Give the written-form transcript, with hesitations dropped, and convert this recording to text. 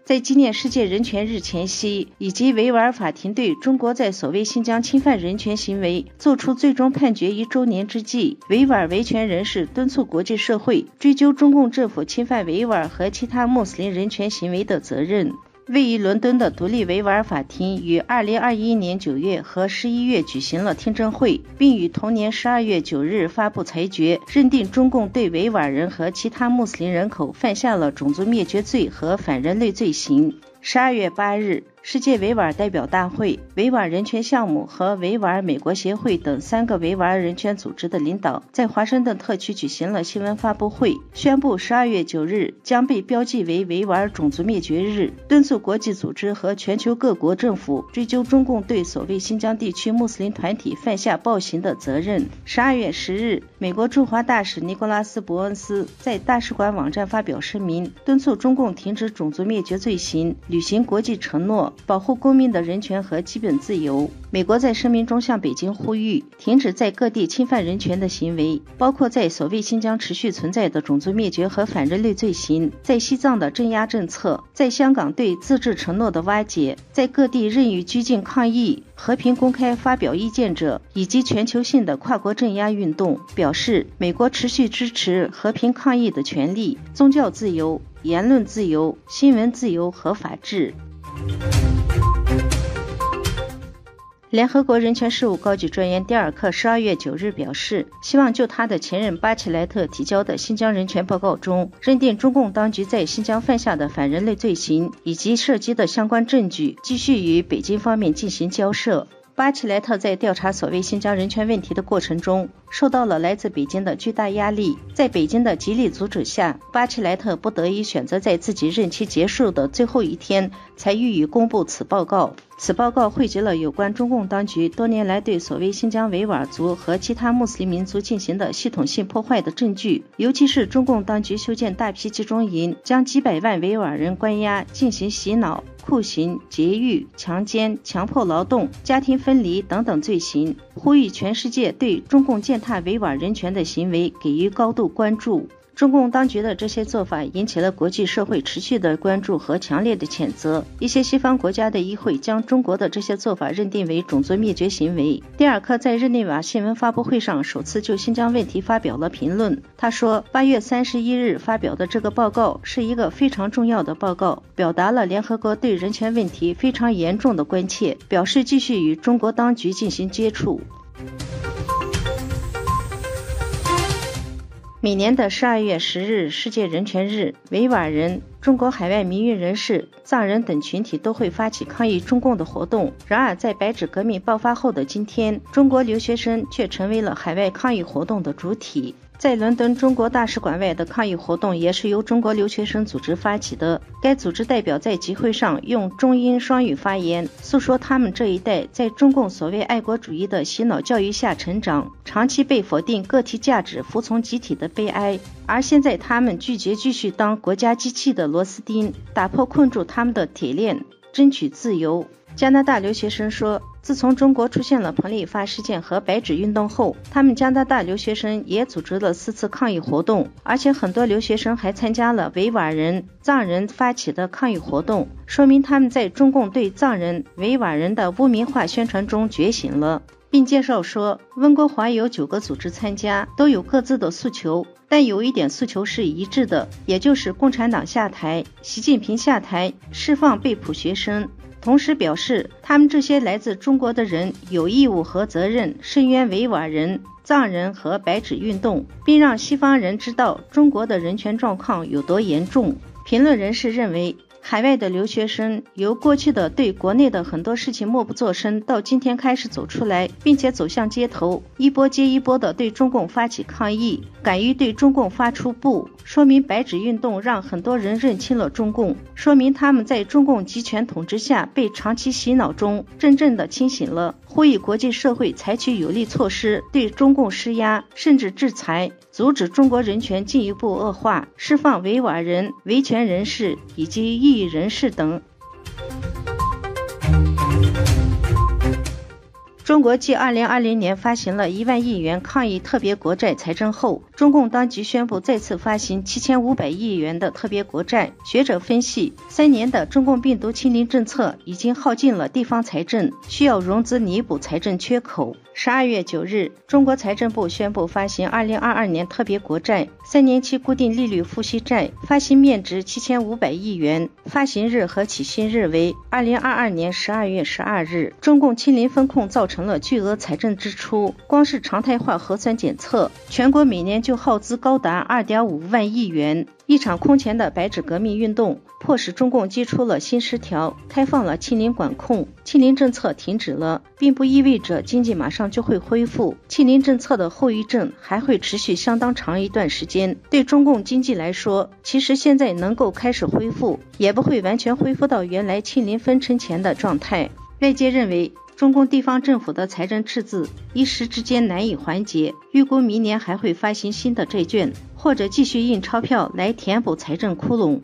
在纪念世界人权日前夕，以及维吾尔法庭对中国在所谓新疆侵犯人权行为作出最终判决1周年之际，维吾尔维权人士敦促国际社会追究中共政府侵犯维吾尔和其他穆斯林人权行为的责任。位于伦敦的独立维吾尔法庭于2021年9月和11月举行了听证会，并于同年12月9日发布裁决，认定中共对维吾尔人和其他穆斯林人口犯下了种族灭绝罪和反人类罪行。12月8日，世界维吾尔代表大会、维吾尔人权项目和维吾尔美国协会等3个维吾尔人权组织的领导在华盛顿特区举行了新闻发布会，宣布12月9日将被标记为维吾尔种族灭绝日，敦促国际组织和全球各国政府追究中共对所谓新疆地区穆斯林团体犯下暴行的责任。12月10日，美国驻华大使尼古拉斯·伯恩斯在大使馆网站发表声明，敦促中共停止种族灭绝罪行，履行国际承诺，保护公民的人权和基本自由。美国在声明中向北京呼吁，停止在各地侵犯人权的行为，包括在所谓新疆持续存在的种族灭绝和反人类罪行，在西藏的镇压政策，在香港对自治承诺的瓦解，在各地任意拘禁抗议、和平公开发表意见者，以及全球性的跨国镇压运动，表示美国持续支持和平抗议的权利、宗教自由、言论自由、新闻自由和法治。联合国人权事务高级专员蒂尔克12月9日表示，希望就他的前任巴齐莱特提交的新疆人权报告中，认定中共当局在新疆犯下的反人类罪行以及涉及的相关证据，继续与北京方面进行交涉。巴齐莱特在调查所谓新疆人权问题的过程中，受到了来自北京的巨大压力。在北京的极力阻止下，巴齐莱特不得已选择在自己任期结束的最后一天才予以公布此报告。此报告汇集了有关中共当局多年来对所谓新疆维吾尔族和其他穆斯林民族进行的系统性破坏的证据，尤其是中共当局修建大批集中营，将几百万维吾尔人关押，进行洗脑、酷刑、劫狱、强奸、强迫劳动、家庭分离等等罪行，呼吁全世界对中共践踏维吾尔人权的行为给予高度关注。中共当局的这些做法引起了国际社会持续的关注和强烈的谴责。一些西方国家的议会将中国的这些做法认定为种族灭绝行为。蒂尔克在日内瓦新闻发布会上首次就新疆问题发表了评论。他说，8月31日发表的这个报告是一个非常重要的报告，表达了联合国对人权问题非常严重的关切，表示继续与中国当局进行接触。每年的12月10日世界人权日，维吾尔人、中国海外民运人士、藏人等群体都会发起抗议中共的活动。然而在白纸革命爆发后的今天，中国留学生却成为了海外抗议活动的主体。在伦敦中国大使馆外的抗议活动也是由中国留学生组织发起的。该组织代表在集会上用中英双语发言，诉说他们这一代在中共所谓爱国主义的洗脑教育下成长，长期被否定个体价值、服从集体的悲哀。而现在他们拒绝继续当国家机器的螺丝钉，打破困住他们的铁链，争取自由。加拿大留学生说，自从中国出现了彭丽发事件和白纸运动后，他们加拿大留学生也组织了4次抗议活动，而且很多留学生还参加了维吾尔人、藏人发起的抗议活动，说明他们在中共对藏人、维吾尔人的污名化宣传中觉醒了。并介绍说，温哥华有9个组织参加，都有各自的诉求，但有一点诉求是一致的，也就是共产党下台、习近平下台、释放被捕学生。同时表示，他们这些来自中国的人有义务和责任声援维吾尔人、藏人和白纸运动，并让西方人知道中国的人权状况有多严重。评论人士认为，海外的留学生由过去的对国内的很多事情默不作声，到今天开始走出来，并且走向街头，一波接一波的对中共发起抗议，敢于对中共发出不，说明白纸运动让很多人认清了中共，说明他们在中共集权统治下被长期洗脑中真正的清醒了，呼吁国际社会采取有力措施对中共施压，甚至制裁，阻止中国人权进一步恶化，释放维吾尔人、维权人士以及异议人士等。中国继2020年发行了1万亿元抗疫特别国债财政后，中共当局宣布再次发行7500亿元的特别国债。学者分析，3年的中共病毒清零政策已经耗尽了地方财政，需要融资弥补财政缺口。12月9日，中国财政部宣布发行2022年特别国债，3年期固定利率付息债，发行面值7500亿元，发行日和起薪日为2022年12月12日。中共清零风控造成了巨额财政支出，光是常态化核酸检测，全国每年就耗资高达2.5万亿元。一场空前的白纸革命运动，迫使中共祭出了新十条，开放了清零管控。清零政策停止了，并不意味着经济马上就会恢复。清零政策的后遗症还会持续相当长一段时间。对中共经济来说，其实现在能够开始恢复，也不会完全恢复到原来清零分成前的状态。外界认为，中共地方政府的财政赤字一时之间难以缓解，预估明年还会发行新的债券，或者继续印钞票来填补财政窟窿。